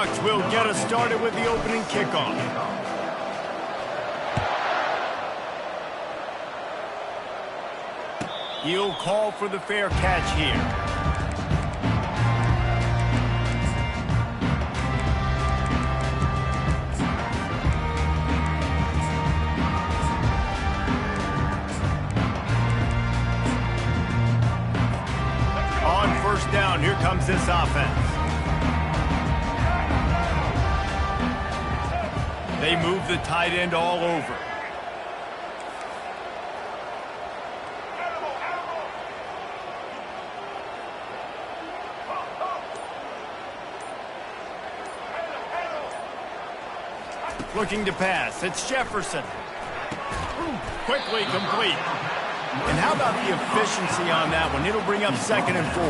Seahawks will get us started with the opening kickoff. He'll call for the fair catch here. On first down, here comes this offense. They move the tight end all over. Looking to pass. It's Jefferson. Quickly complete. And how about the efficiency on that one? It'll bring up 2nd and 4.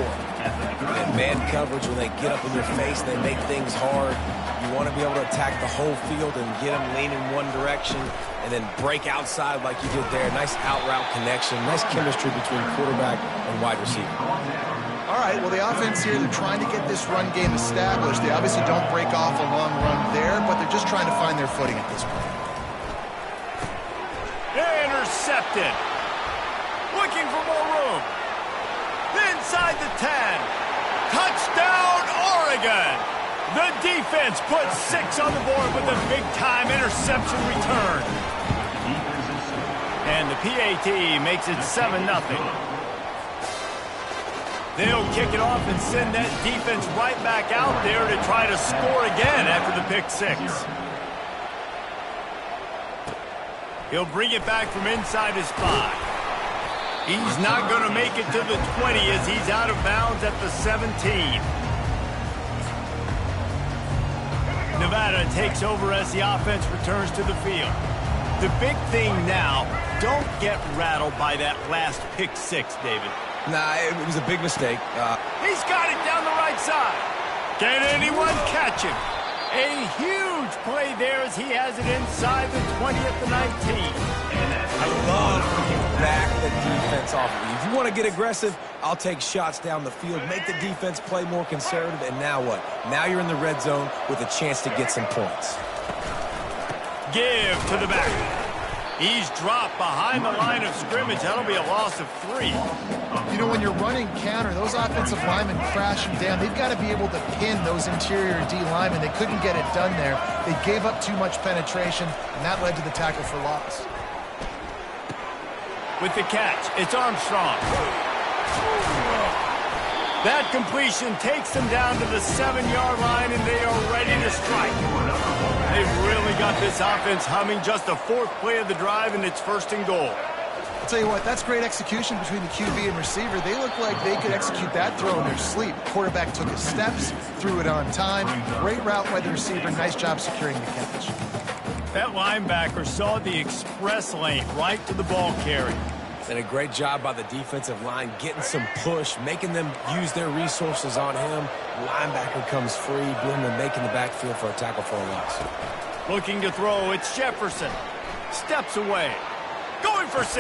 And man coverage, when they get up in your face, they make things hard. You want to be able to attack the whole field and get them leaning one direction and then break outside like you did there. Nice out-route connection. Nice chemistry between quarterback and wide receiver. All right, well, the offense here, they're trying to get this run game established. They obviously don't break off a long run there, but they're just trying to find their footing at this point. Intercepted. Looking for more room. Inside the 10. Touchdown, Oregon. The defense puts 6 on the board with a big-time interception return. And the PAT makes it 7-0. They'll kick it off and send that defense right back out there to try to score again after the pick 6. He'll bring it back from inside his 5. He's not going to make it to the 20 as he's out of bounds at the 17. Nevada takes over as the offense returns to the field. The big thing now, don't get rattled by that last pick 6, David. Nah, it was a big mistake. He's got it down the right side. Can anyone catch him? A huge play there as he has it inside the 20 at the 19. I love when you back the defense off of you. If you want to get aggressive, I'll take shots down the field, make the defense play more conservative, and now what? Now you're in the red zone with a chance to get some points. Give to the back. He's dropped behind the line of scrimmage. That'll be a loss of 3. You know, when you're running counter, those offensive linemen crash them down. They've got to be able to pin those interior D linemen. They couldn't get it done there. They gave up too much penetration, and that led to the tackle for loss. With the catch, it's Armstrong. That completion takes them down to the 7-yard line, and they are ready to strike. They've really got this offense humming. Just the 4th play of the drive, and it's 1st and goal. I'll tell you what, that's great execution between the QB and receiver. They look like they could execute that throw in their sleep. Quarterback took his steps, threw it on time. Great route by the receiver. Nice job securing the catch. That linebacker saw the express lane right to the ball carrier. And a great job by the defensive line, getting some push, making them use their resources on him. Linebacker comes free, boom, and making the backfield for a tackle for a loss. Looking to throw, it's Jefferson. Steps away. Going for 6.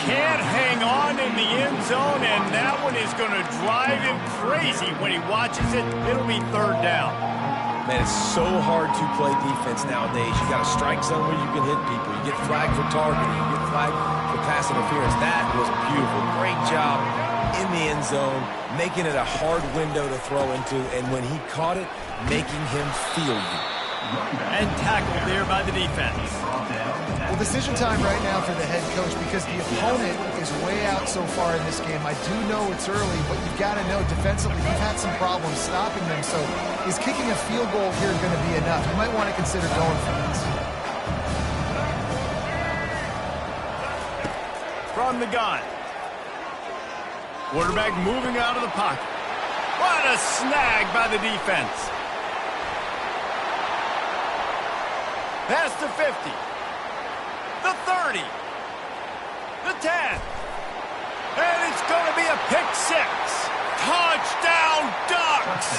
Can't hang on in the end zone, and that one is going to drive him crazy when he watches it. It'll be 3rd down. Man, it's so hard to play defense nowadays. You got a strike zone where you can hit people. You get flagged for targeting. You get flagged for pass interference. That was beautiful. Great job in the end zone, making it a hard window to throw into, and when he caught it, making him feel you. And tackled there by the defense. Well, decision time right now for the head coach because the opponent is way out so far in this game. I do know it's early, but you've got to know defensively you've had some problems stopping them. So is kicking a field goal here going to be enough? You might want to consider going for this. From the gun. Quarterback moving out of the pocket. What a snag by the defense. Past the 50. The 30. The 10. And it's going to be a pick 6. Touchdown, Ducks!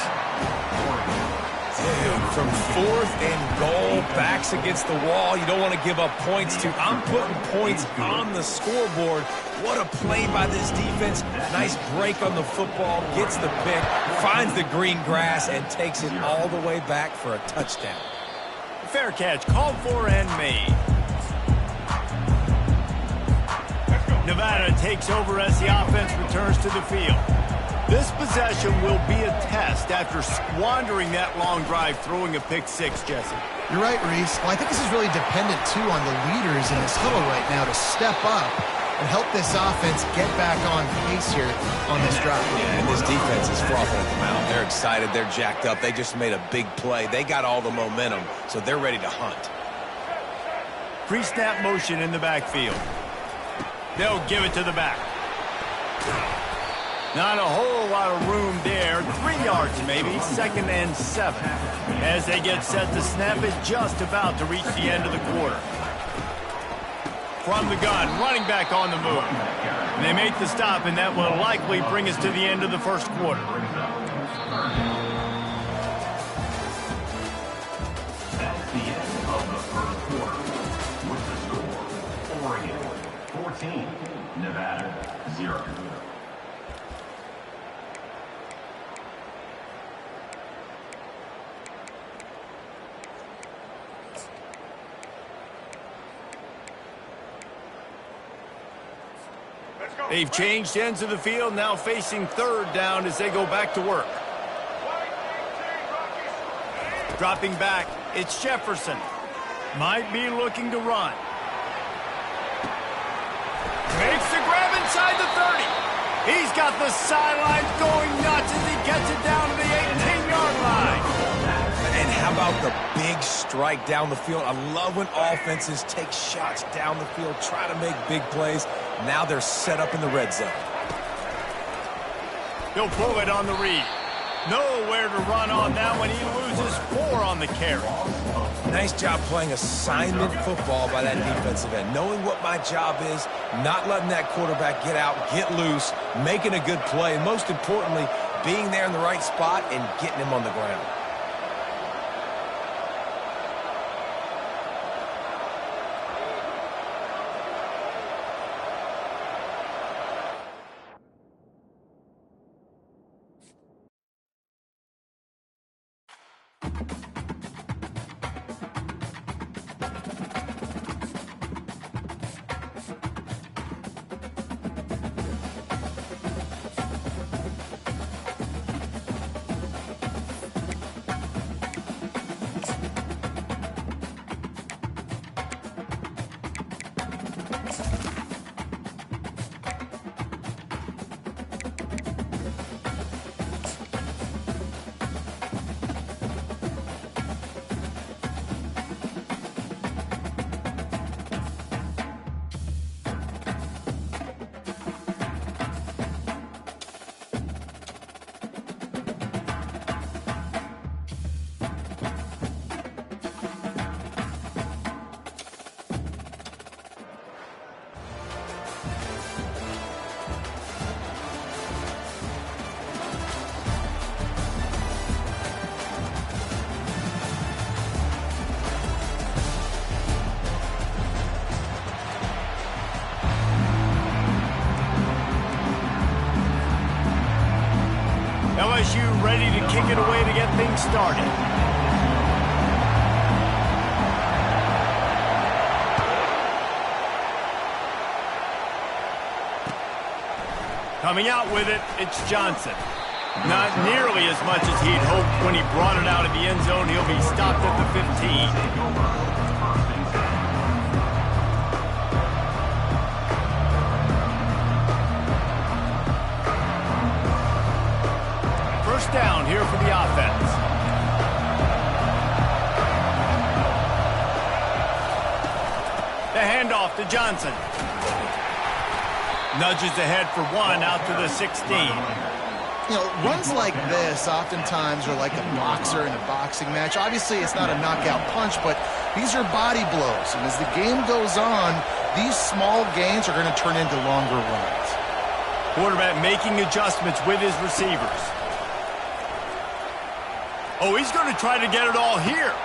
Dude, from 4th and goal, backs against the wall. You don't want to give up points to. I'm putting points on the scoreboard. What a play by this defense. Nice break on the football. Gets the pick. finds the green grass and takes it all the way back for a touchdown. Fair catch called for and made. Nevada takes over as the offense returns to the field. This possession will be a test after squandering that long drive throwing a pick six, Jesse. You're right, Reese. Well, I think this is really dependent, too, on the leaders in this huddle right now to step up and help this offense get back on pace here on this drive. Yeah, and this defense is frothing at the mouth. They're excited. They're jacked up. They just made a big play. They got all the momentum, so they're ready to hunt. Pre-snap motion in the backfield. They'll give it to the back. Not a whole lot of room there. 3 yards maybe, 2nd and 7. As they get set to snap it, just about to reach the end of the quarter. From the gun, running back on the move. And they make the stop, and that will likely bring us to the end of the first quarter. That's the end of the first quarter. With the score, Oregon 14, Nevada 0. They've changed ends of the field, now facing 3rd down as they go back to work. Dropping back, it's Jefferson. Might be looking to run. Makes the grab inside the 30. He's got the sidelines going nuts as he gets it down to the 18-yard line. And how about the big strike down the field? I love when offenses take shots down the field, try to make big plays. Now they're set up in the red zone. He'll pull it on the read. Nowhere to run on that one. He loses 4 on the carry. Nice job playing assignment football by that defensive end. Knowing what my job is, not letting that quarterback get out, get loose, making a good play, and most importantly, being there in the right spot and getting him on the ground. LSU ready to kick it away to get things started. Coming out with it, it's Johnson. Not nearly as much as he'd hoped when he brought it out of the end zone. He'll be stopped at the 15. Down here for the offense. The handoff to Johnson. Nudges ahead for 1 out to the 16. You know, runs like this oftentimes are like a boxer in a boxing match. Obviously, it's not a knockout punch, but these are body blows. And as the game goes on, these small gains are going to turn into longer runs. Quarterback making adjustments with his receivers. Oh, he's going to try to get it all here.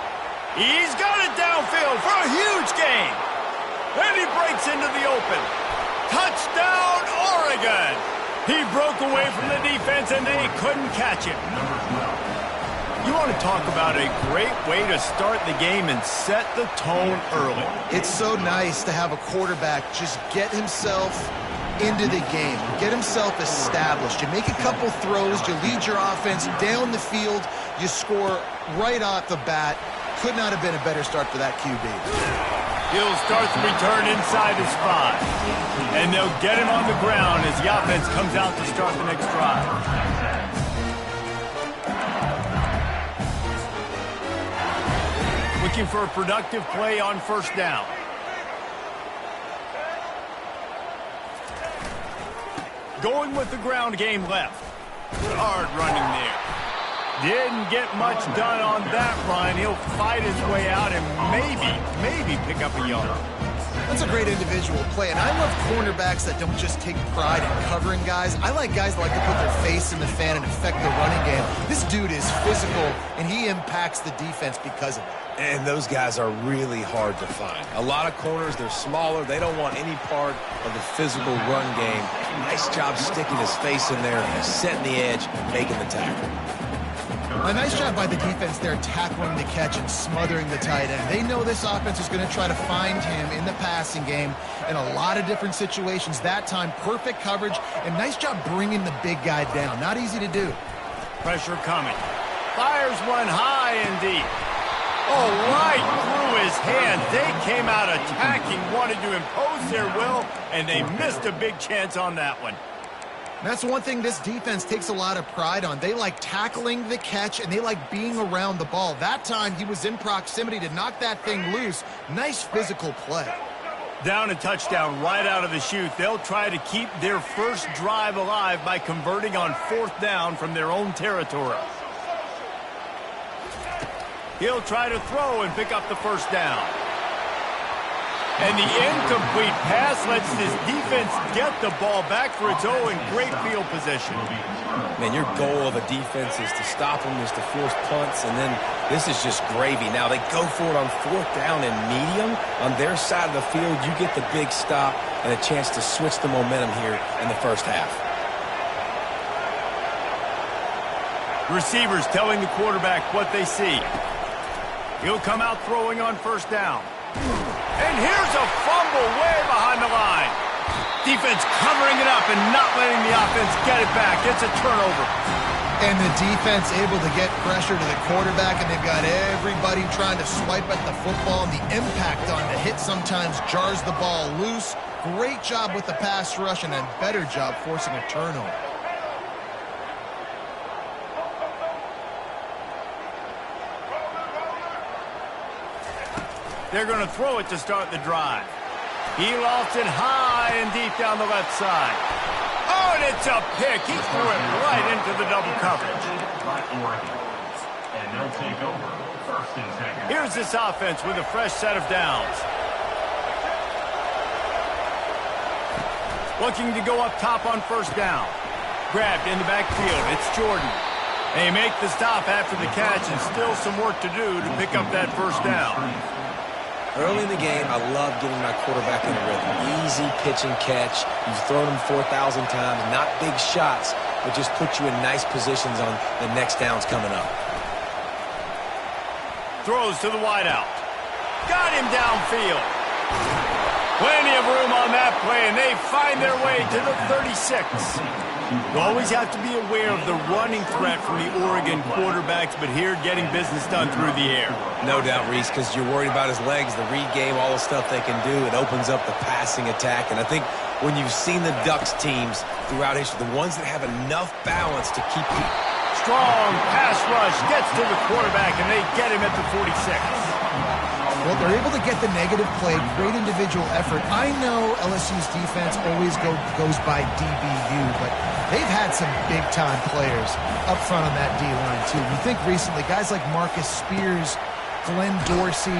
He's got it downfield for a huge gain. And he breaks into the open. Touchdown, Oregon. He broke away from the defense, and they couldn't catch him. You want to talk about a great way to start the game and set the tone early. It's so nice to have a quarterback just get himself into the game, get himself established. You make a couple throws, you lead your offense down the field, you score right off the bat. Could not have been a better start for that QB. He'll start the return inside his 5. And they'll get him on the ground as the offense comes out to start the next drive. Looking for a productive play on first down. Going with the ground game left. Hard running there. Didn't get much done on that run. He'll fight his way out and maybe pick up a yard. That's a great individual play, and I love cornerbacks that don't just take pride in covering guys. I like guys that like to put their face in the fan and affect the running game. This dude is physical, and he impacts the defense because of it. And those guys are really hard to find. A lot of corners, they're smaller. They don't want any part of the physical run game. Nice job sticking his face in there, setting the edge, making the tackle. A nice job by the defense there, tackling the catch and smothering the tight end. They know this offense is going to try to find him in the passing game in a lot of different situations. That time, perfect coverage, and nice job bringing the big guy down. Not easy to do. Pressure coming. Fires one high and deep. Oh, right through his hand. They came out attacking, wanted to impose their will, and they missed a big chance on that one. That's one thing this defense takes a lot of pride on. They like tackling the catch, and they like being around the ball. That time, he was in proximity to knock that thing loose. Nice physical play. Down a touchdown right out of the chute. They'll try to keep their first drive alive by converting on fourth down from their own territory. He'll try to throw and pick up the first down. And the incomplete pass lets this defense get the ball back for its own great field position. Man, your goal of a defense is to stop them, is to force punts, and then this is just gravy. Now they go for it on fourth down and medium. On their side of the field, you get the big stop and a chance to switch the momentum here in the first half. Receivers telling the quarterback what they see. He'll come out throwing on first down. And here's a fumble way behind the line. Defense covering it up and not letting the offense get it back. It's a turnover. And the defense able to get pressure to the quarterback, and they've got everybody trying to swipe at the football, and the impact on the hit sometimes jars the ball loose. Great job with the pass rush, and a better job forcing a turnover. They're going to throw it to start the drive. He lofts it high and deep down the left side. Oh, and it's a pick. He threw it right into the double coverage. And they'll take over first and second. Here's this offense with a fresh set of downs. Looking to go up top on first down. Grabbed in the backfield. It's Jordan. They make the stop after the catch, and still some work to do to pick up that first down. Early in the game, I love getting my quarterback in a rhythm. Easy pitch and catch. You've thrown him 4,000 times. Not big shots, but just put you in nice positions on the next downs coming up. Throws to the wideout. Got him downfield. Plenty of room on that play, and they find their way to the 36. You always have to be aware of the running threat from the Oregon quarterbacks, but here getting business done through the air. No doubt, Reese, because you're worried about his legs, the read game, all the stuff they can do. It opens up the passing attack. And I think when you've seen the Ducks teams throughout history, the ones that have enough balance to keep you. Strong pass rush gets to the quarterback, and they get him at the 46. Well, they're able to get the negative play, great individual effort. I know LSU's defense always goes by DBU, but they've had some big-time players up front on that D-line, too. You think recently, guys like Marcus Spears, Glenn Dorsey,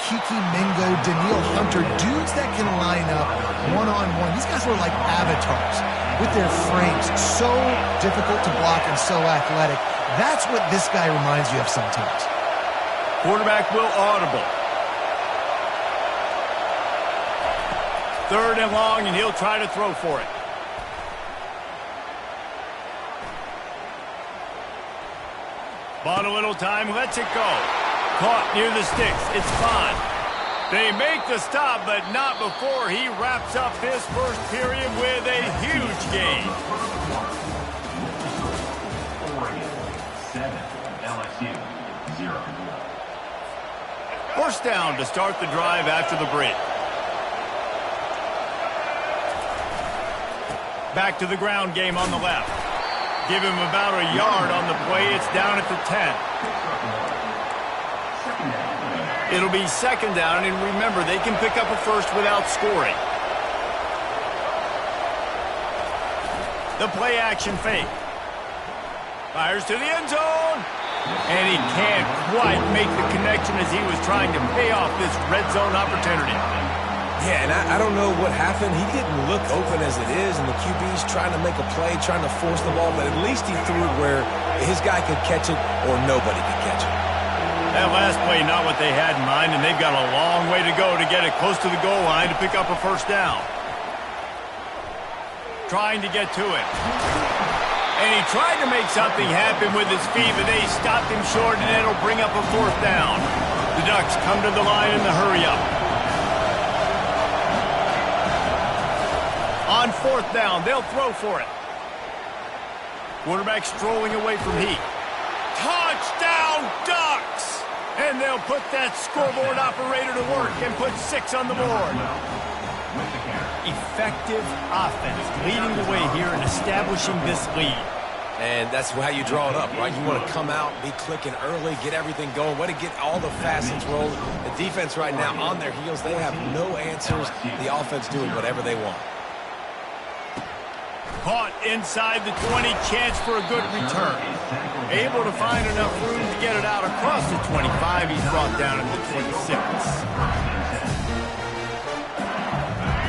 Kiki Mingo, Daniil Hunter, dudes that can line up one-on-one. These guys were like avatars with their frames. So difficult to block and so athletic. That's what this guy reminds you of sometimes. Quarterback will audible. Third and long, and he'll try to throw for it. Bought a little time, lets it go. Caught near the sticks. It's fine. They make the stop, but not before he wraps up this first period with a huge gain. Oregon 7, LSU 0. First down to start the drive after the break. Back to the ground game on the left. Give him about a yard on the play. It's down at the 10. It'll be second down, and remember, they can pick up a first without scoring. The play action fake. Fires to the end zone. And he can't quite make the connection as he was trying to pay off this red zone opportunity. Yeah, and I don't know what happened. He didn't look open as it is, and the QB's trying to make a play, trying to force the ball, but at least he threw it where his guy could catch it or nobody could catch it. That last play, not what they had in mind, and they've got a long way to go to get it close to the goal line to pick up a first down. Trying to get to it. And he tried to make something happen with his feet, but they stopped him short, and it'll bring up a fourth down. The Ducks come to the line in the hurry-up. On fourth down, they'll throw for it. Quarterback strolling away from Heat. Touchdown, Ducks! And they'll put that scoreboard operator to work and put 6 on the board. Effective offense leading the way here and establishing this lead. And that's how you draw it up, right? You want to come out, be clicking early, get everything going, want to get all the facets rolling. The defense right now on their heels, they have no answers. The offense doing whatever they want. Caught inside the 20, chance for a good return. Able to find enough room to get it out across the 25. He's brought down at the 26.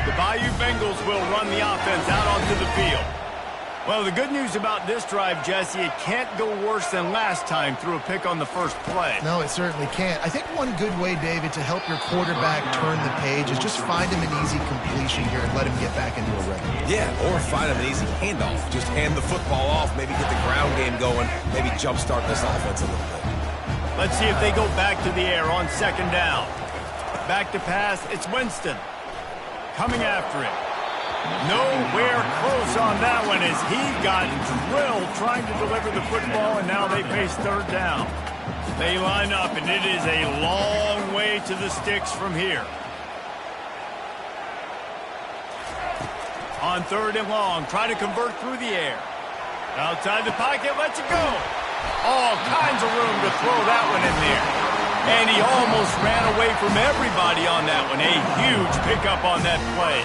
The Bayou Bengals will run the offense out onto the field. Well, the good news about this drive, Jesse, it can't go worse than last time through a pick on the first play. No, it certainly can't. I think one good way, David, to help your quarterback turn the page is just find him an easy completion here and let him get back into a rhythm. Yeah, or find him an easy handoff. Just hand the football off, maybe get the ground game going, maybe jumpstart this offense a little bit. Let's see if they go back to the air on second down. Back to pass, it's Winston. Coming after it. Nowhere close on that one as he got drilled trying to deliver the football, and now they face third down. They line up, and it is a long way to the sticks from here. On third and long, try to convert through the air. Outside the pocket, lets it go. All kinds of room to throw that one in there. And he almost ran away from everybody on that one. A huge pickup on that play.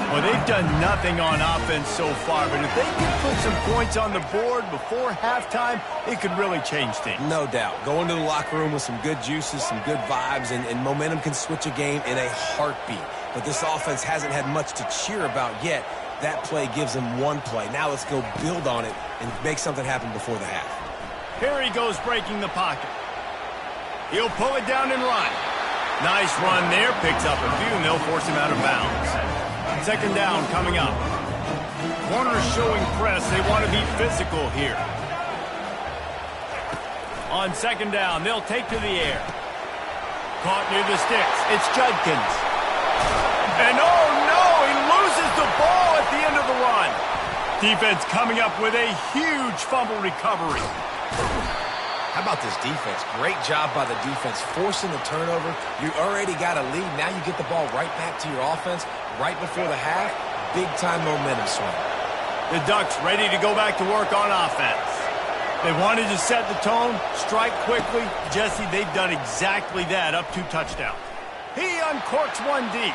Well, they've done nothing on offense so far, but if they can put some points on the board before halftime, it could really change things. No doubt. Go into the locker room with some good juices, some good vibes, and momentum can switch a game in a heartbeat. But this offense hasn't had much to cheer about yet. That play gives them one play. Now let's go build on it and make something happen before the half. Here he goes breaking the pocket. He'll pull it down and run. Nice run there. Picks up a few, and they'll force him out of bounds. Second down coming up. Corners showing press. They want to be physical here. On second down, they'll take to the air. Caught near the sticks. It's Judkins. And oh no, he loses the ball at the end of the run. Defense coming up with a huge fumble recovery. How about this defense? Great job by the defense, forcing the turnover. You already got a lead. Now you get the ball right back to your offense right before the half. Big-time momentum swing. The Ducks ready to go back to work on offense. They wanted to set the tone, strike quickly. Jesse, they've done exactly that, up 2 touchdowns. He uncorks one deep.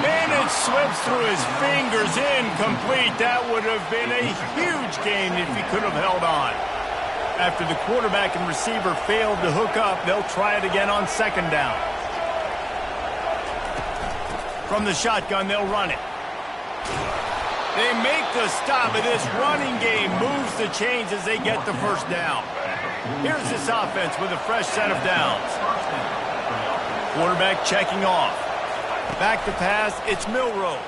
Man, it slips through his fingers, incomplete. That would have been a huge gain if he could have held on. After the quarterback and receiver failed to hook up, they'll try it again on second down. From the shotgun, they'll run it. They make the stop, and this running game moves the chains as they get the first down. Here's this offense with a fresh set of downs. Quarterback checking off. Back to pass, it's Milroe.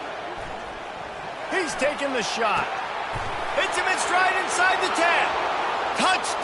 He's taking the shot. Hits him in stride inside the 10. Touchdown!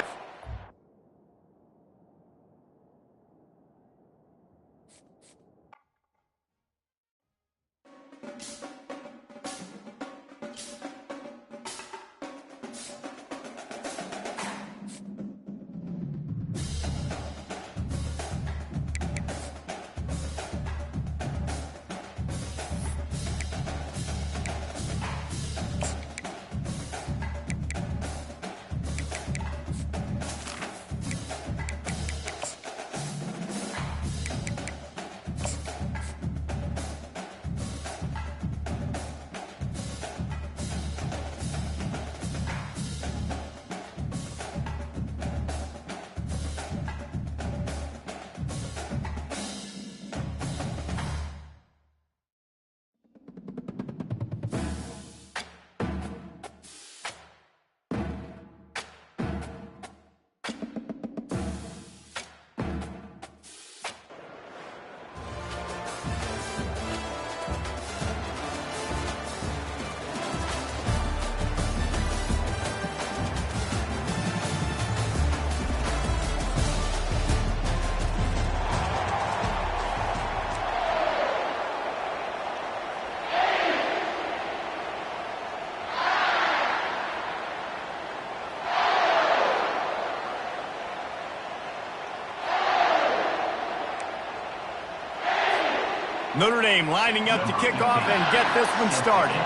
Notre Dame lining up to kick off and get this one started.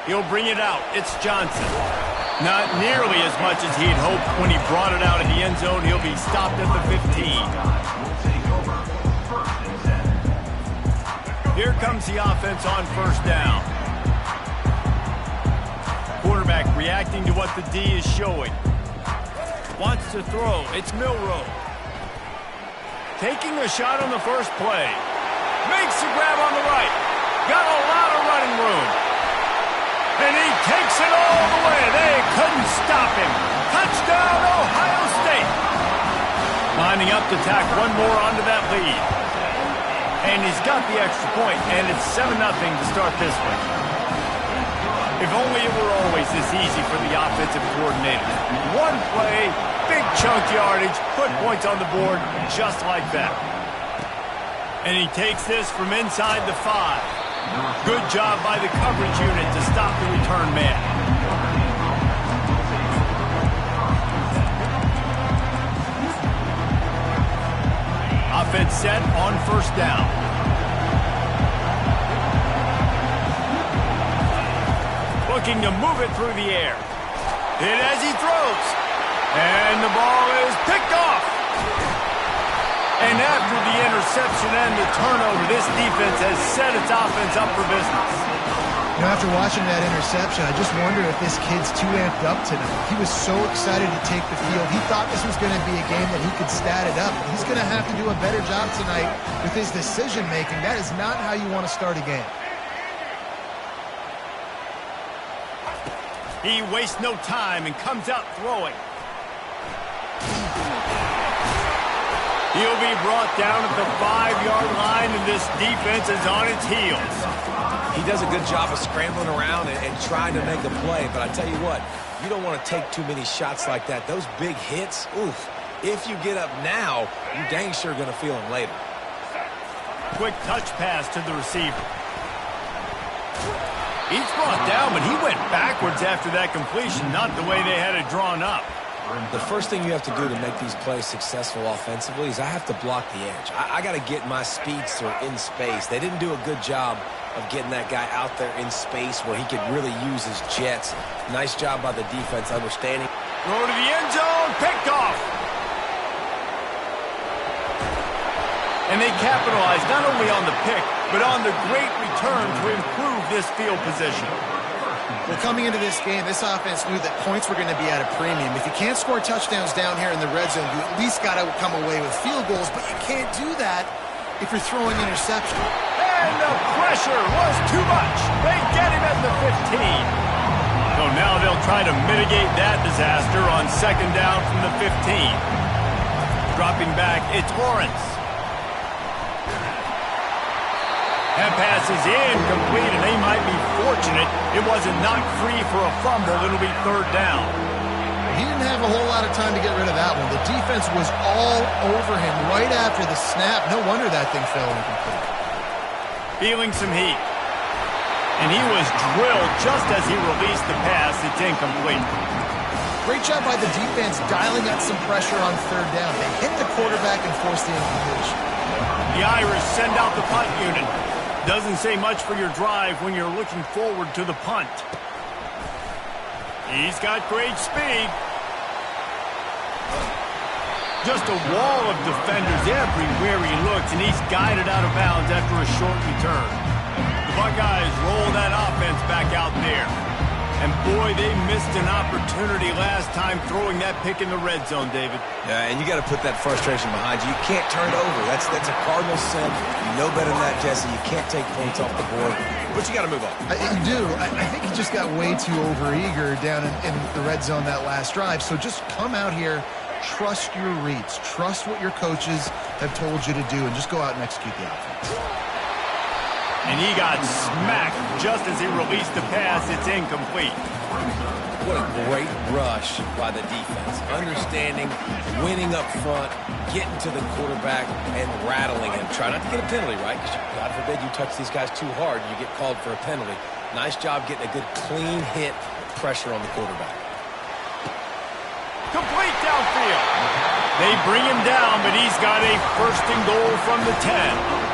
He'll bring it out. It's Johnson. Not nearly as much as he'd hoped when he brought it out of the end zone. He'll be stopped at the 15. Here comes the offense on first down. Quarterback reacting to what the D is showing. Wants to throw. It's Milroe. Taking a shot on the first play. Makes the grab on the right. Got a lot of running room. And he takes it all the way. They couldn't stop him. Touchdown, Ohio State. Lining up to tack one more onto that lead. And he's got the extra point, and it's 7-0 to start this one. If only it were always this easy for the offensive coordinator. One play, big chunk yardage, put points on the board just like that. And he takes this from inside the 5. Good job by the coverage unit to stop the return man. Offense set on first down. Looking to move it through the air. Hit as he throws. And the ball is picked off. And after the interception and the turnover, this defense has set its offense up for business. You know, after watching that interception, I just wonder if this kid's too amped up tonight. He was so excited to take the field. He thought this was going to be a game that he could stat it up. He's going to have to do a better job tonight with his decision-making. That is not how you want to start a game. He wastes no time and comes out throwing. He'll be brought down at the 5-yard line, and this defense is on its heels. He does a good job of scrambling around and trying to make a play, but I tell you what, you don't want to take too many shots like that. Those big hits, oof, if you get up now, you're dang sure going to feel them later. Quick touch pass to the receiver. He's brought down, but he went backwards after that completion, not the way they had it drawn up. The first thing you have to do to make these plays successful offensively is I have to block the edge. I got to get my speedster in space. They didn't do a good job of getting that guy out there in space where he could really use his jets. Nice job by the defense understanding. Throw to the end zone, picked off. And they capitalized not only on the pick, but on the great return to improve this field position. Well, coming into this game, this offense knew that points were going to be at a premium. If you can't score touchdowns down here in the red zone, you at least got to come away with field goals, but you can't do that if you're throwing interceptions. And the pressure was too much. They get him at the 15. So now they'll try to mitigate that disaster on second down from the 15. Dropping back, it's Lawrence. That pass is incomplete, and they might be fortunate it wasn't knocked free for a fumble. It'll be third down. He didn't have a whole lot of time to get rid of that one. The defense was all over him right after the snap. No wonder that thing fell incomplete. Feeling some heat. And he was drilled just as he released the pass. It's incomplete. Great job by the defense dialing up some pressure on third down. They hit the quarterback and forced the incompletion. The Irish send out the punt unit. Doesn't say much for your drive when you're looking forward to the punt. He's got great speed. Just a wall of defenders everywhere he looks, and he's guided out of bounds after a short return. The Buckeyes roll that offense back out there. And boy, they missed an opportunity last time throwing that pick in the red zone, David. Yeah, and you got to put that frustration behind you. You can't turn it over. That's a cardinal sin. You know better than that, Jesse. You can't take points off the board. But you got to move on. You do. I think he just got way too overeager down in the red zone that last drive. So just come out here, trust your reads, trust what your coaches have told you to do, and just go out and execute the offense. And he got smacked just as he released the pass. It's incomplete. What a great rush by the defense. Understanding, winning up front, getting to the quarterback, and rattling him. Try not to get a penalty, right? Because God forbid you touch these guys too hard, you get called for a penalty. Nice job getting a good clean hit, pressure on the quarterback. Complete downfield. They bring him down, but he's got a first and goal from the 10.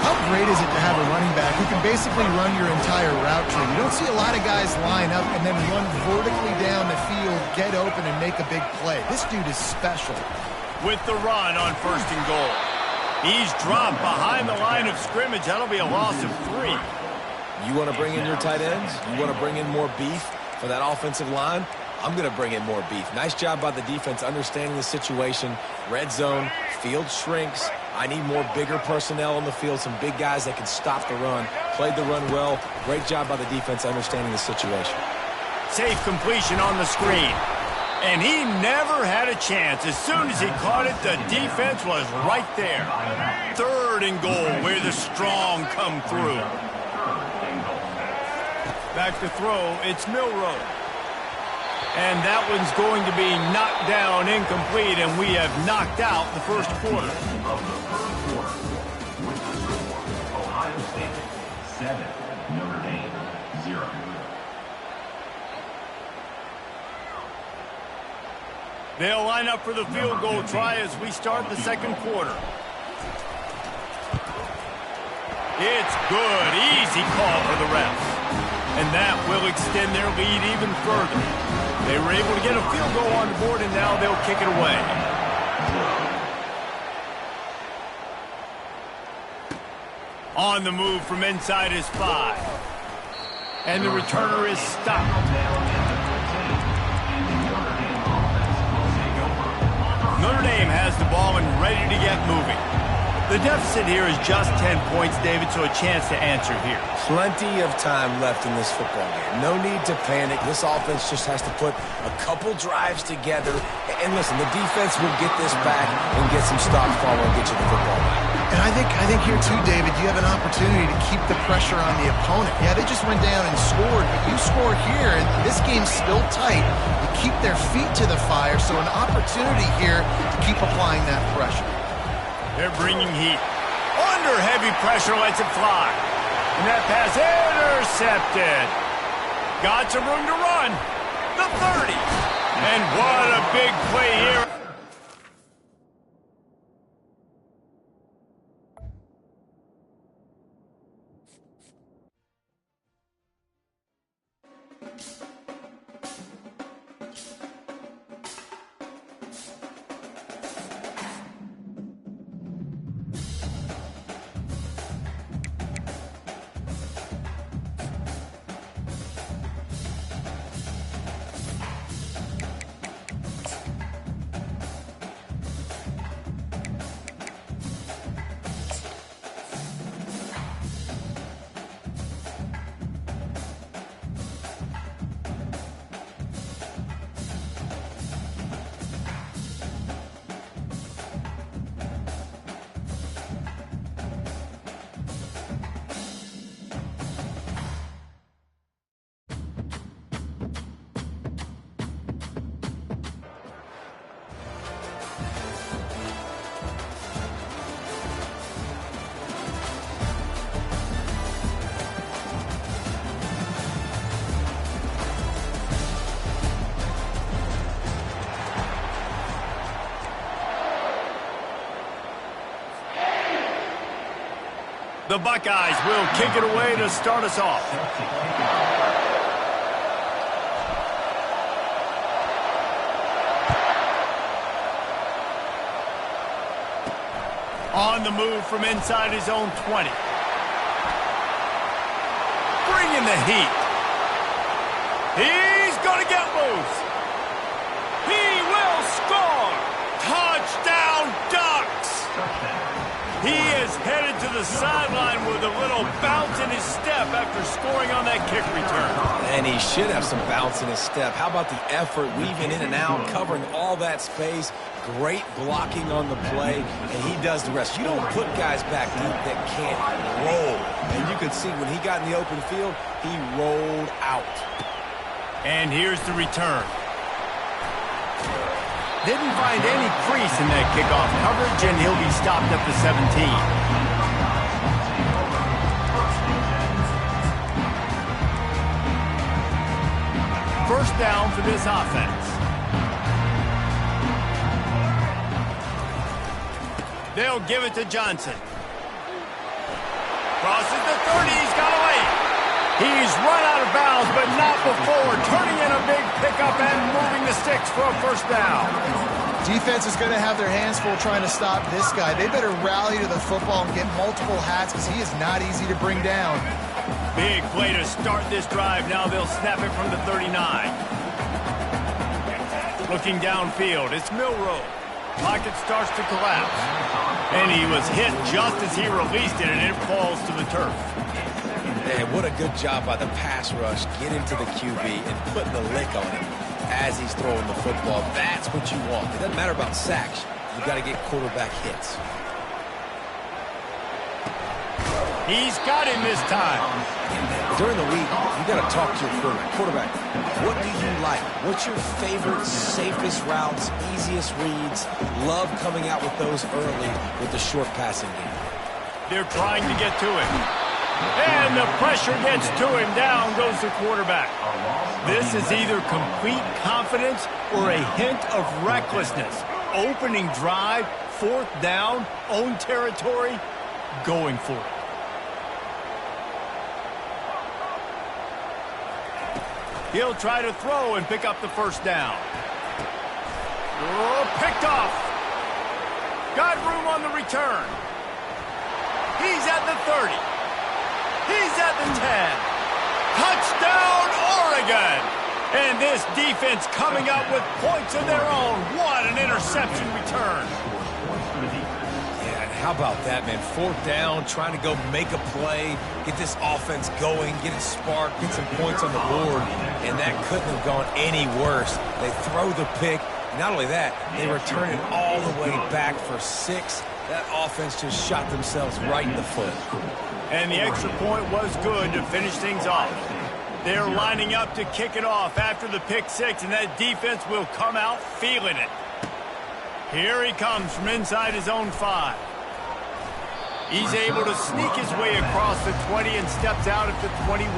How great is it to have a running back who can basically run your entire route tree? You don't see a lot of guys line up and then run vertically down the field, get open, and make a big play. This dude is special. With the run on first and goal. He's dropped behind the line of scrimmage. That'll be a loss of 3. You want to bring in your tight ends? You want to bring in more beef for that offensive line? I'm going to bring in more beef. Nice job by the defense understanding the situation. Red zone, field shrinks. I need more bigger personnel on the field, some big guys that can stop the run. Played the run well. Great job by the defense understanding the situation. Safe completion on the screen. And he never had a chance. As soon as he caught it, the defense was right there. Third and goal, where the strong come through. Back to throw, it's Milroe. And that one's going to be knocked down incomplete, and we have knocked out the first quarter. Of the first quarter, with the score, Ohio State 7, Notre Dame 0. They'll line up for the field goal try as we start the second quarter. It's good. Easy call for the refs. And that will extend their lead even further. They were able to get a field goal on the board, and now they'll kick it away. On the move from inside his 5. And the returner is stopped. Notre Dame has the ball and ready to get moving. The deficit here is just 10 points, David, so a chance to answer here. Plenty of time left in this football game. No need to panic. This offense just has to put a couple drives together. And listen, the defense will get this back and get some stops following and get you the football back. And I think here too, David, you have an opportunity to keep the pressure on the opponent. Yeah, they just went down and scored, but you score here, and this game's still tight. You keep their feet to the fire, so an opportunity here to keep applying that pressure. They're bringing heat. Under heavy pressure, lets it fly. And that pass intercepted. Got some room to run. The 30. And what a big play here. The Buckeyes will kick it away to start us off. On the move from inside his own 20. Bringing the heat. He's going to get loose. He will score. Touchdown Ducks. He is headed to the sideline with a little bounce in his step after scoring on that kick return. And he should have some bounce in his step. How about the effort, weaving in and out, covering all that space. Great blocking on the play, and he does the rest. You don't put guys back deep that can't roll. And you could see when he got in the open field, he rolled out. And here's the return. Didn't find any crease in that kickoff coverage, and he'll be stopped at the 17. First down for this offense. They'll give it to Johnson. Crosses the 30. He's got away. He's run out of bounds, but not before turning in a big pickup and moving the sticks for a first down. Defense is going to have their hands full trying to stop this guy. They better rally to the football and get multiple hats because he is not easy to bring down. Big play to start this drive. Now they'll snap it from the 39. Looking downfield, it's Milroe. Pocket starts to collapse. And he was hit just as he released it, and it falls to the turf. Man, what a good job by the pass rush. Get into the QB and putting the lick on him as he's throwing the football. That's what you want. It doesn't matter about sacks. You've got to get quarterback hits. He's got him this time. During the week, you got to talk to your quarterback. What do you like? What's your favorite, safest routes, easiest reads? Love coming out with those early with the short passing game. They're trying to get to him. And the pressure gets to him. Down goes the quarterback. This is either complete confidence or a hint of recklessness. Opening drive, fourth down, own territory, going for it. He'll try to throw and pick up the first down. Oh, picked off. Got room on the return. He's at the 30. He's at the 10. Touchdown, Oregon. And this defense coming up with points of their own. What an interception return. Yeah, and how about that, man? Fourth down, trying to go make a play, get this offense going, get it sparked, get some points on the board. And that couldn't have gone any worse. They throw the pick. Not only that, they return it all the way back for 6. That offense just shot themselves right in the foot. And the extra point was good to finish things off. They're lining up to kick it off after the pick 6, and that defense will come out feeling it. Here he comes from inside his own 5. He's able to sneak his way across the 20 and steps out at the 21.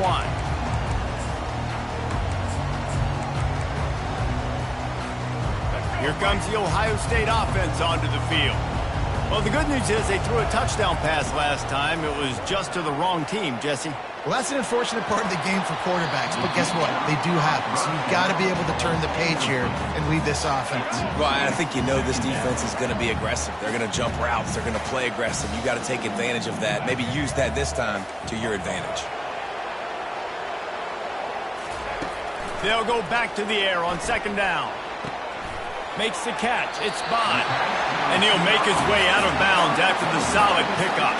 Here comes the Ohio State offense onto the field. Well, the good news is they threw a touchdown pass last time. It was just to the wrong team, Jesse. Well, that's an unfortunate part of the game for quarterbacks, but guess what? They do happen, so you've got to be able to turn the page here and lead this offense. Well, I think you know this defense is going to be aggressive. They're going to jump routes. They're going to play aggressive. You got to take advantage of that. Maybe use that this time to your advantage. They'll go back to the air on second down. Makes the catch. It's Bond. And he'll make his way out of bounds after the solid pickup.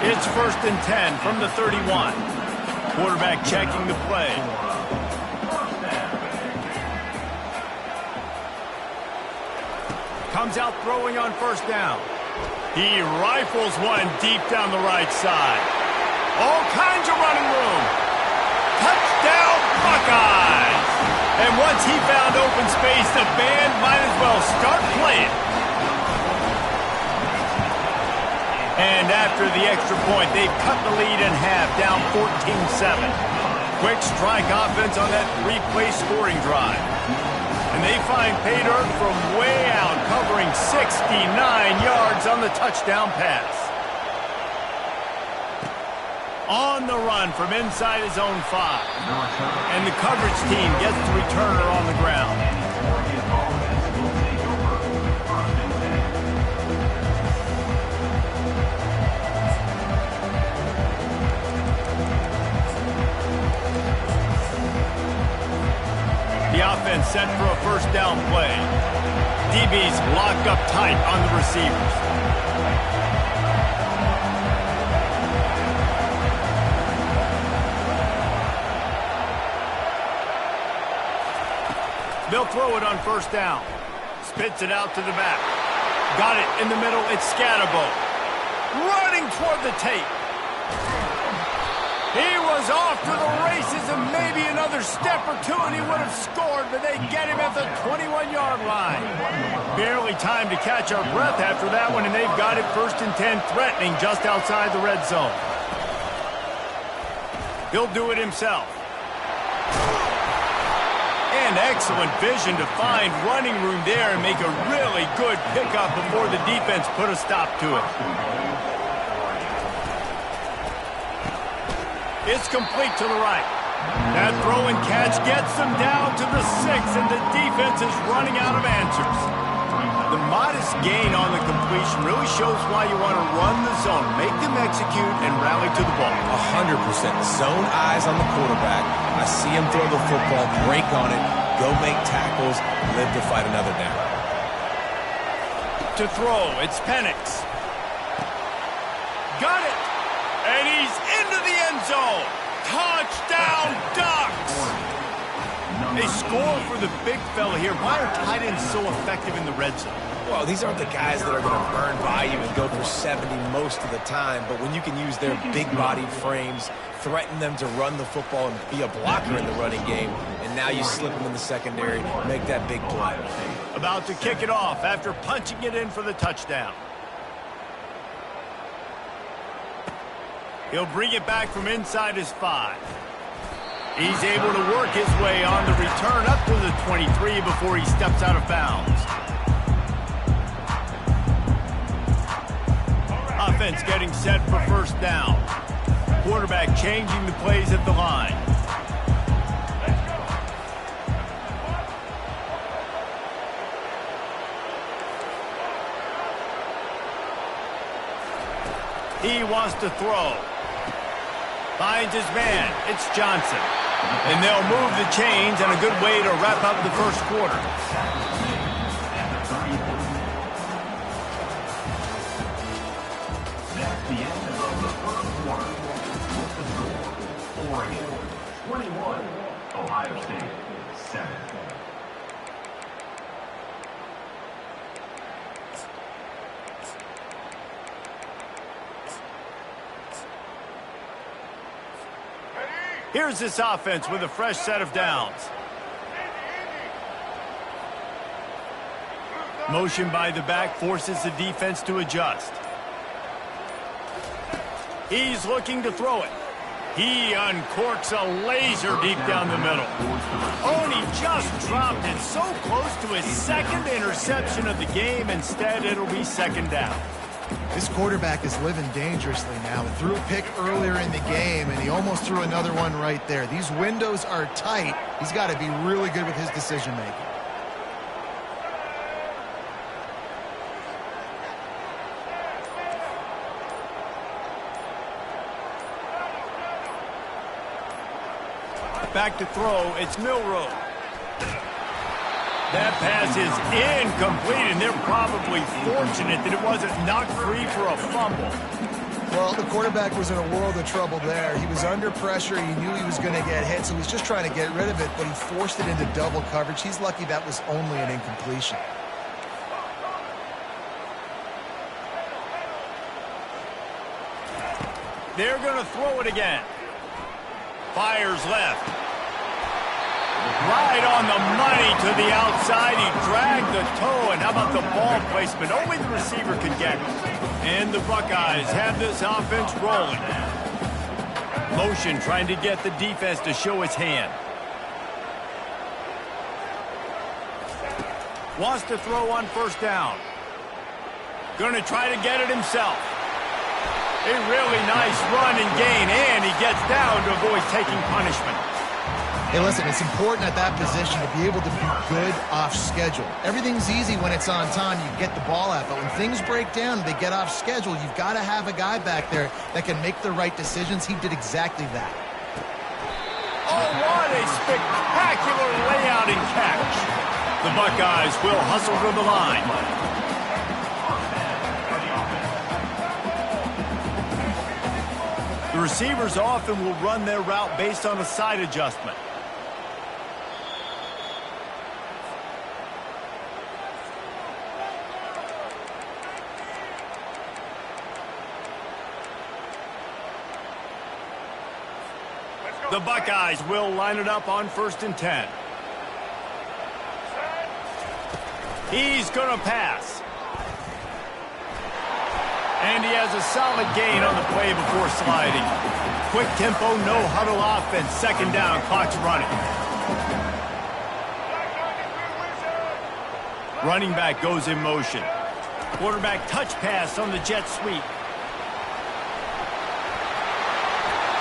It's 1st and 10 from the 31. Quarterback checking the play. Comes out throwing on first down. He rifles one deep down the right side. All kinds of running room. Touchdown, Buckeyes! And once he found open space, the band might as well start playing. And after the extra point, they've cut the lead in half, down 14-7. Quick strike offense on that 3-play scoring drive. And they find pay dirt from way out, covering 69 yards on the touchdown pass. On the run from inside his own 5. And the coverage team gets the returner on the ground. The offense set for a first down play. DB's locked up tight on the receivers. They'll throw it on first down. Spits it out to the back. Got it in the middle. It's Scatterbo. Running toward the tape. He was off to the races and maybe another step or two and he would have scored, but they get him at the 21-yard line. Barely time to catch our breath after that one, and they've got it 1st and 10, threatening just outside the red zone. He'll do it himself. And excellent vision to find running room there and make a really good pickup before the defense put a stop to it. It's complete to the right. That throw and catch gets them down to the 6, and the defense is running out of answers. The modest gain on the completion really shows why you want to run the zone, make them execute, and rally to the ball. 100%. Zone eyes on the quarterback. I see him throw the football, break on it, go make tackles, live to fight another down. To throw, it's Penix. Got it! And he's into the end zone. Touchdown, Ducks! They score for the big fella here. Why are tight ends so effective in the red zone? Well, these aren't the guys that are going to burn by you and go for 70 most of the time, but when you can use their big-bodied frames, threaten them to run the football and be a blocker in the running game, and now you slip them in the secondary, make that big play. About to kick it off after punching it in for the touchdown. He'll bring it back from inside his 5. He's able to work his way on the return up to the 23 before he steps out of bounds. Offense getting set for first down. Quarterback changing the plays at the line. He wants to throw. Finds his man. It's Johnson. And they'll move the chains, and a good way to wrap up the first quarter. That's the end of the first quarter. With the score, Oregon 21, Ohio State 7. Here's this offense with a fresh set of downs. Motion by the back forces the defense to adjust. He's looking to throw it. He uncorks a laser deep down the middle. Oh, and he just dropped it so close to his second interception of the game. Instead, it'll be second down. This quarterback is living dangerously now. He threw a pick earlier in the game, and he almost threw another one right there. These windows are tight. He's got to be really good with his decision-making. Back to throw, it's Milroe. That pass is incomplete, and they're probably fortunate that it wasn't knocked free for a fumble. Well, the quarterback was in a world of trouble there. He was under pressure. He knew he was going to get hit, so he's just trying to get rid of it, but he forced it into double coverage. He's lucky that was only an incompletion. They're going to throw it again. Fires left. Right on the money to the outside. He dragged the toe, and how about the ball placement? Only the receiver could get it. And the Buckeyes have this offense rolling. Motion trying to get the defense to show his hand. Wants to throw on first down. Going to try to get it himself. A really nice run and gain, and he gets down to avoid taking punishment. Hey, listen, it's important at that position to be able to be good off schedule. Everything's easy when it's on time. You get the ball out. But when things break down, they get off schedule, you've got to have a guy back there that can make the right decisions. He did exactly that. Oh, what a spectacular layout and catch. The Buckeyes will hustle to the line. The receivers often will run their route based on a side adjustment. The Buckeyes will line it up on 1st and 10. He's going to pass. And he has a solid gain on the play before sliding. Quick tempo, no huddle offense. 2nd down, clock's running. Running back goes in motion. Quarterback touch pass on the jet sweep.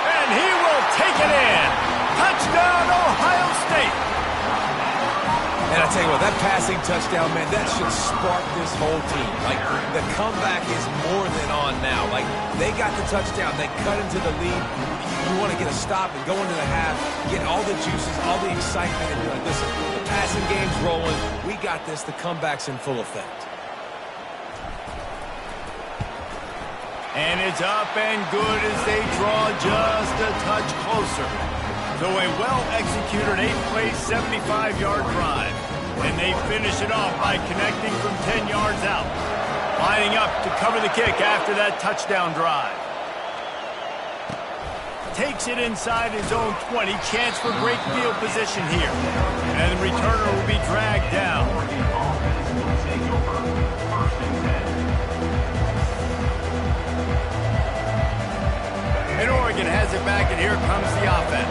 And he will take it in. Touchdown, Ohio State. And I tell you what, that passing touchdown, man, that should spark this whole team. Like, the comeback is more than on now. Like, they got the touchdown. They cut into the lead. You want to get a stop and go into the half, get all the juices, all the excitement, and be like, listen, the passing game's rolling. We got this. The comeback's in full effect. And it's up and good as they draw just a touch closer. So a well-executed 8-play, 75-yard drive. And they finish it off by connecting from 10 yards out. Lining up to cover the kick after that touchdown drive. Takes it inside his own 20. Chance for great field position here. And the returner will be dragged down. And Oregon has it back, and here comes the offense.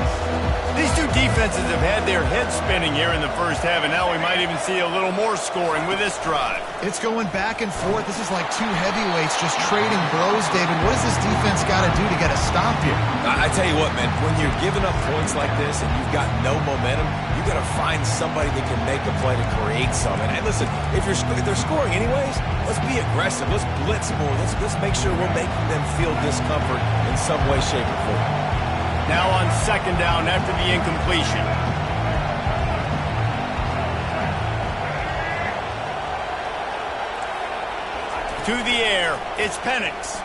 These two defenses have had their heads spinning here in the first half, and now we might even see a little more scoring with this drive. It's going back and forth. This is like two heavyweights just trading blows, David. What does this defense got to do to get a stop here? I tell you what, man, when you're giving up points like this and you've got no momentum, you got to find somebody that can make a play to create something. And listen, if they're scoring anyways, let's be aggressive. Let's blitz more. Let's make sure we're making them feel discomfort in some way, shape, or form. Now on 2nd down after the incompletion. To the air, it's Penix.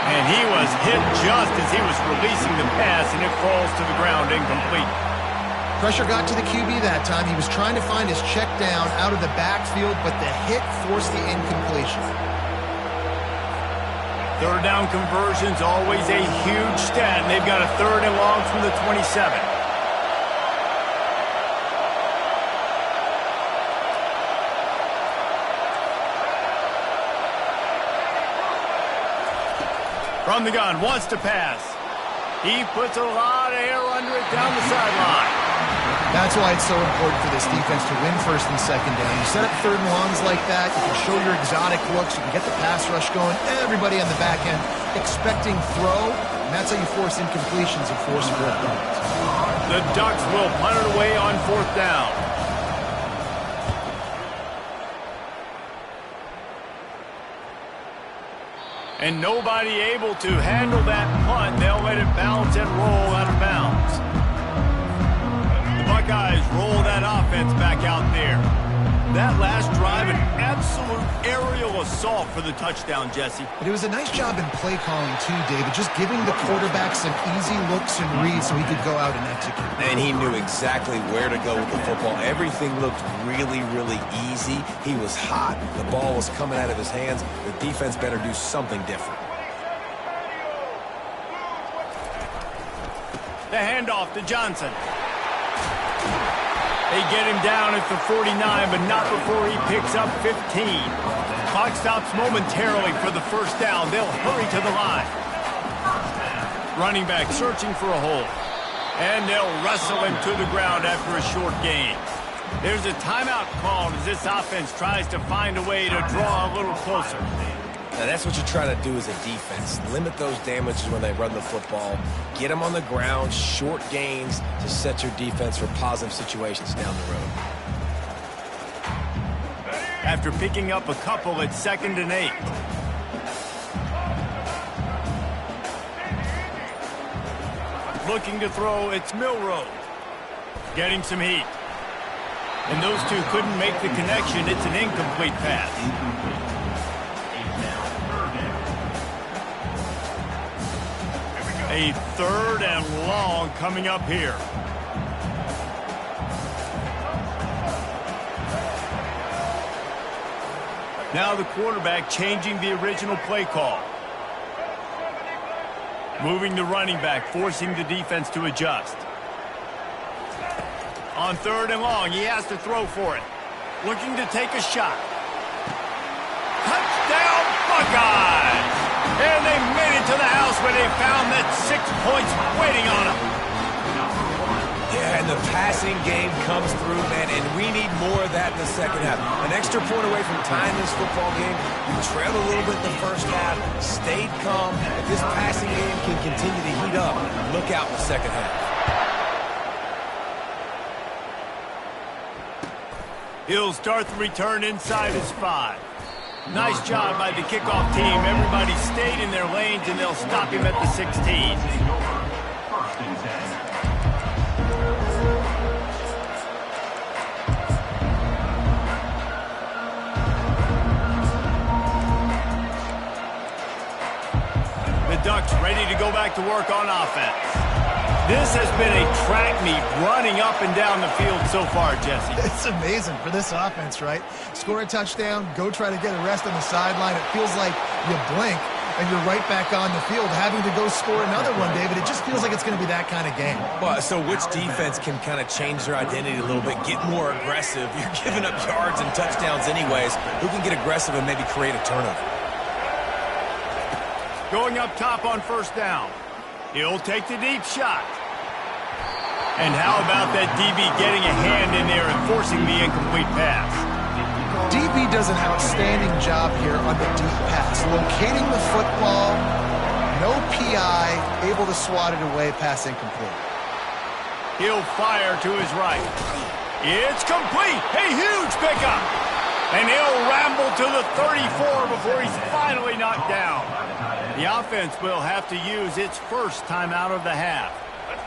And he was hit just as he was releasing the pass, and it falls to the ground incomplete. Pressure got to the QB that time. He was trying to find his check down out of the backfield, but the hit forced the incompletion. 3rd down conversion's always a huge stat, and they've got a 3rd and long from the 27. From the gun, wants to pass. He puts a lot of air under it down the sideline. That's why it's so important for this defense to win 1st and 2nd down. You set up 3rd and longs like that, you can show your exotic looks, you can get the pass rush going, everybody on the back end expecting throw, and that's how you force incompletions and force 4th downs. The Ducks will punt it away on 4th down. And nobody able to handle that punt. They'll let it bounce and roll out of bounds. The Buckeyes roll that offense back out there. That last drive, an absolute aerial assault for the touchdown, Jesse. But it was a nice job in play calling too, David, just giving the quarterback some easy looks and reads so he could go out and execute. And he knew exactly where to go with the football. Everything looked really, really easy. He was hot. The ball was coming out of his hands. The defense better do something different. The handoff to Johnson. They get him down at the 49, but not before he picks up 15. Clock stops momentarily for the 1st down. They'll hurry to the line. Running back searching for a hole. And they'll wrestle him to the ground after a short gain. There's a timeout called as this offense tries to find a way to draw a little closer. Now, that's what you're trying to do as a defense. Limit those damages when they run the football. Get them on the ground, short gains to set your defense for positive situations down the road. After picking up a couple, it's 2nd and 8. Looking to throw, it's Milroe. Getting some heat. And those two couldn't make the connection. It's an incomplete pass. A 3rd and long coming up here. Now the quarterback changing the original play call. Moving the running back, forcing the defense to adjust. On 3rd and long, he has to throw for it. Looking to take a shot. Touchdown, Buckeyes! And they made it to the house where they found that 6 points waiting on them. Yeah, and the passing game comes through, man, and we need more of that in the second half. An extra point away from tying this football game. You trailed a little bit in the first half, stayed calm. If this passing game can continue to heat up, look out in the second half. He'll start the return inside his 5. Nice job by the kickoff team. Everybody stayed in their lanes, and they'll stop him at the 16. 1st and 10. The Ducks ready to go back to work on offense. This has been a track meet running up and down the field so far, Jesse. It's amazing for this offense, right? Score a touchdown, go try to get a rest on the sideline. It feels like you blink and you're right back on the field having to go score another one, David. It just feels like it's going to be that kind of game. Well, so which defense can kind of change their identity a little bit, get more aggressive? You're giving up yards and touchdowns anyways. Who can get aggressive and maybe create a turnover? Going up top on 1st down. He'll take the deep shot. And how about that DB getting a hand in there and forcing the incomplete pass? DB does an outstanding job here on the deep pass. Locating the football, no PI, able to swat it away, pass incomplete. He'll fire to his right. It's complete. A huge pickup. And he'll ramble to the 34 before he's finally knocked down. The offense will have to use its first timeout of the half.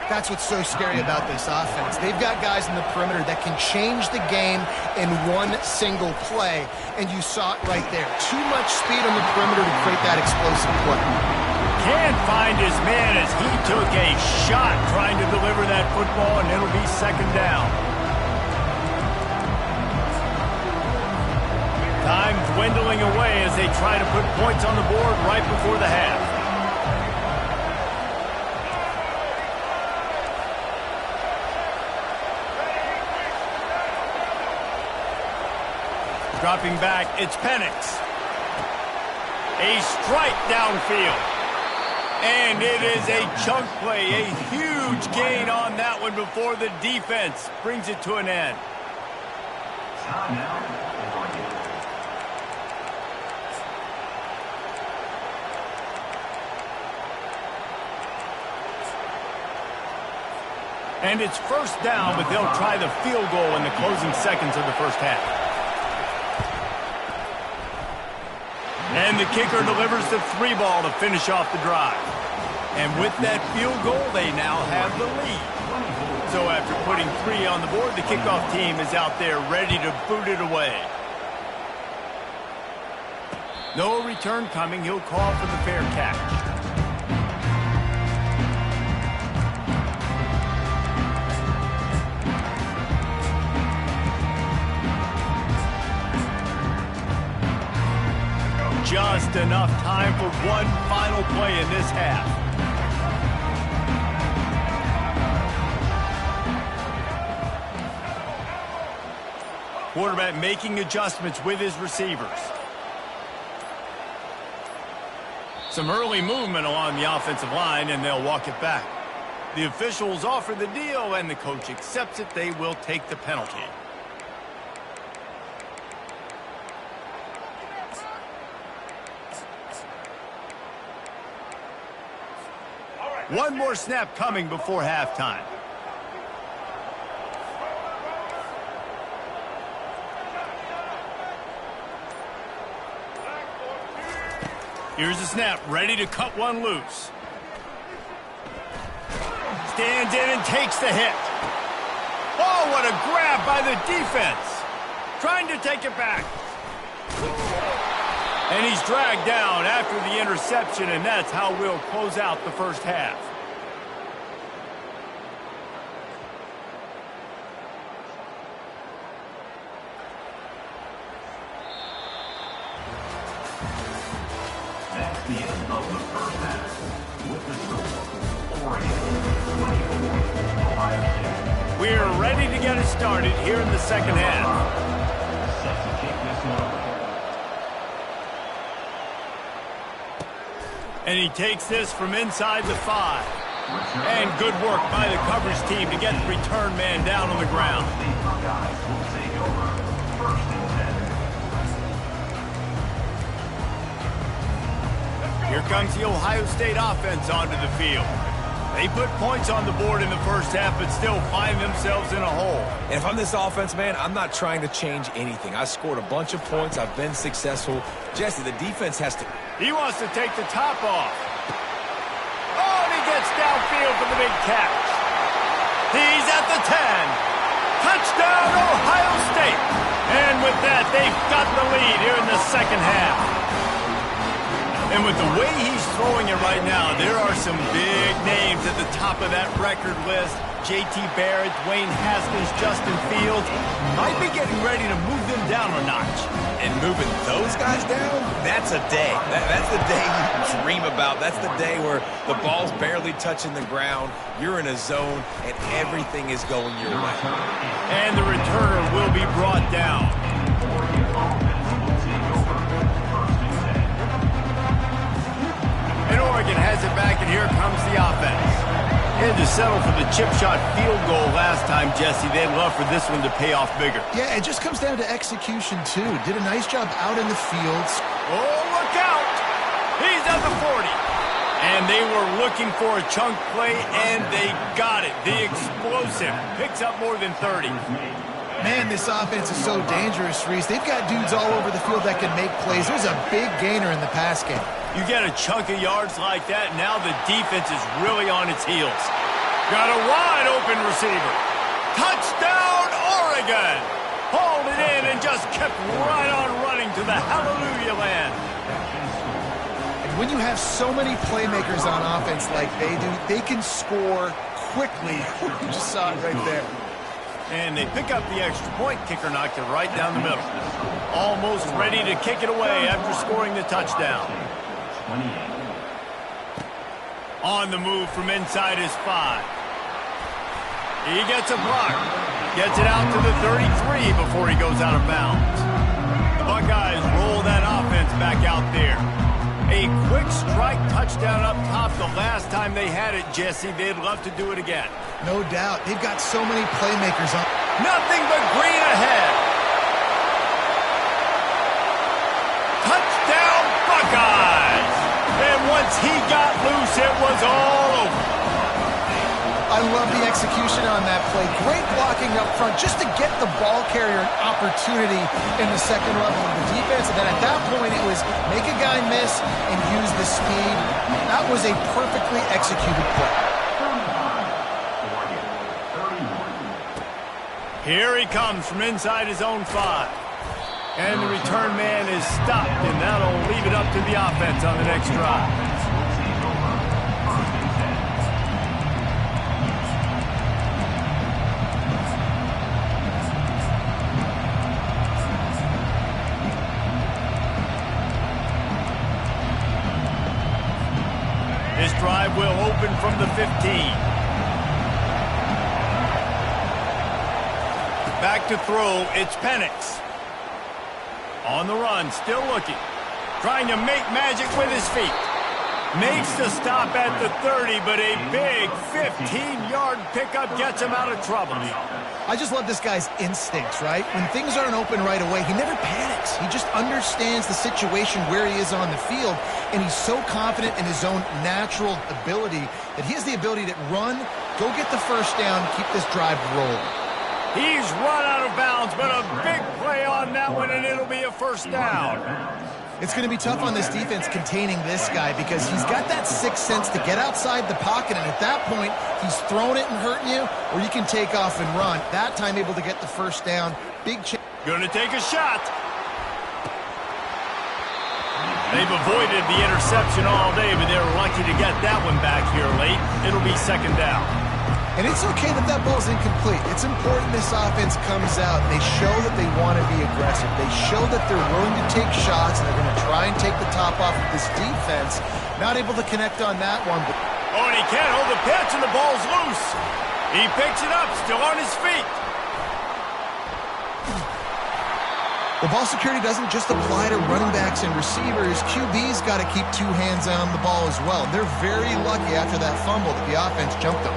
That's what's so scary about this offense. They've got guys in the perimeter that can change the game in one single play, and you saw it right there. Too much speed on the perimeter to create that explosive play. Can't find his man as he took a shot trying to deliver that football, and it'll be 2nd down. Time dwindling away as they try to put points on the board right before the half. Dropping back, it's Penix. A strike downfield. And it is a chunk play, a huge gain on that one before the defense brings it to an end. And it's 1st down, but they'll try the field goal in the closing seconds of the first half. And the kicker delivers the 3 ball to finish off the drive. And with that field goal, they now have the lead. So after putting 3 on the board, the kickoff team is out there ready to boot it away. No return coming. He'll call for the fair catch. Just enough time for one final play in this half. Quarterback making adjustments with his receivers. Some early movement along the offensive line, and they'll walk it back. The officials offer the deal, and the coach accepts it. They will take the penalty. One more snap coming before halftime. Here's the snap, ready to cut one loose. Stands in and takes the hit. Oh, what a grab by the defense. Trying to take it back. And he's dragged down after the interception, and that's how we'll close out the first half. That's the end of the first half. With the score, Oregon 24, Ohio State. We're ready to get it started here in the second half. Set to kick this one. And he takes this from inside the 5. And good work by the coverage team to get the return man down on the ground. The Buckeyes will take over. First and 10. Here comes the Ohio State offense onto the field. They put points on the board in the first half, but still find themselves in a hole. And if I'm this offense, man, I'm not trying to change anything. I scored a bunch of points. I've been successful. Jesse, the defense has to... He wants to take the top off. Oh, and he gets downfield for the big catch. He's at the 10. Touchdown, Ohio State. And with that, they've got the lead here in the second half. And with the way he's throwing it right now, there are some big names at the top of that record list. J.T. Barrett, Dwayne Haskins, Justin Fields might be getting ready to move them down a notch. And moving those guys down, that's a day. That's the day you dream about. That's the day where the ball's barely touching the ground, you're in a zone, and everything is going your way. And the returner will be brought down. Oregon offense will take over. First and 10. And Oregon has it back, and here comes the offense. Had to settle for the chip shot field goal last time, Jesse. They'd love for this one to pay off bigger. Yeah, it just comes down to execution, too. Did a nice job out in the fields. Oh, look out! He's at the 40. And they were looking for a chunk play, and they got it. The explosive picks up more than 30. Man, this offense is so dangerous, Reese. They've got dudes all over the field that can make plays. There's a big gainer in the pass game. You get a chunk of yards like that, now the defense is really on its heels. Got a wide open receiver. Touchdown, Oregon! Hauled it in and just kept right on running to the hallelujah land. And when you have so many playmakers on offense like they do, they can score quickly. You just saw it right there. And they pick up the extra point. Kicker knocked it right down the middle. Almost ready to kick it away after scoring the touchdown. 28. On the move from inside his 5. He gets a block. Gets it out to the 33 before he goes out of bounds. The Buckeyes roll that offense back out there. A quick strike touchdown up top the last time they had it, Jesse. They'd love to do it again. No doubt. They've got so many playmakers on. Nothing but green ahead. Touchdown, Buckeyes! And once he got loose, it was all over. I love the execution on that play. Great blocking up front just to get the ball carrier an opportunity in the second level of the defense. And then at that point, it was make a guy miss and use the speed. That was a perfectly executed play. Here he comes from inside his own 5. And the return man is stopped, and that'll leave it up to the offense on the next drive. This drive will open from the 15. Back to throw, it's Penix. On the run, still looking. Trying to make magic with his feet. Makes the stop at the 30, but a big 15-yard pickup gets him out of trouble. I just love this guy's instincts, right? When things aren't open right away, he never panics. He just understands the situation where he is on the field, and he's so confident in his own natural ability that he has the ability to run, go get the first down, keep this drive rolling. He's run out of bounds, but a big play on that one, and it'll be a first down. It's going to be tough on this defense containing this guy because he's got that sixth sense to get outside the pocket, and at that point, he's throwing it and hurting you, or you can take off and run. That time able to get the first down. Big chance. Going to take a shot. They've avoided the interception all day, but they're lucky to get that one back here late. It'll be second down. And it's okay that that ball's incomplete. It's important this offense comes out. They show that they want to be aggressive. They show that they're willing to take shots, and they're going to try and take the top off of this defense. Not able to connect on that one. But and he can't hold the pitch, and the ball's loose. He picks it up, still on his feet. the ball security doesn't just apply to running backs and receivers. QB's got to keep two hands on the ball as well. They're very lucky after that fumble that the offense jumped them.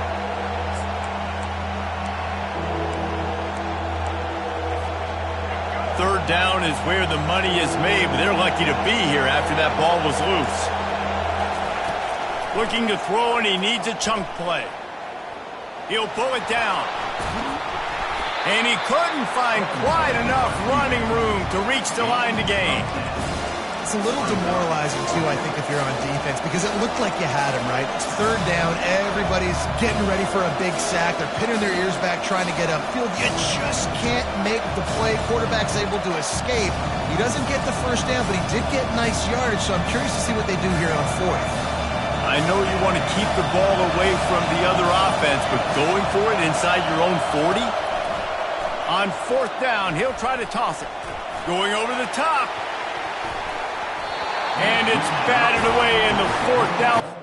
Third down is where the money is made, but they're lucky to be here after that ball was loose. Looking to throw, and he needs a chunk play. He'll pull it down. And he couldn't find quite enough running room to reach the line to gain. It's a little demoralizing, too, I think, if you're on defense, because it looked like you had him, right? It's third down. Everybody's getting ready for a big sack. They're pinning their ears back, trying to get upfield. You just can't make the play. Quarterback's able to escape. He doesn't get the first down, but he did get nice yardage, so I'm curious to see what they do here on fourth. I know you want to keep the ball away from the other offense, but going for it inside your own 40? On fourth down, he'll try to toss it. Going over the top. And it's batted away in the fourth down.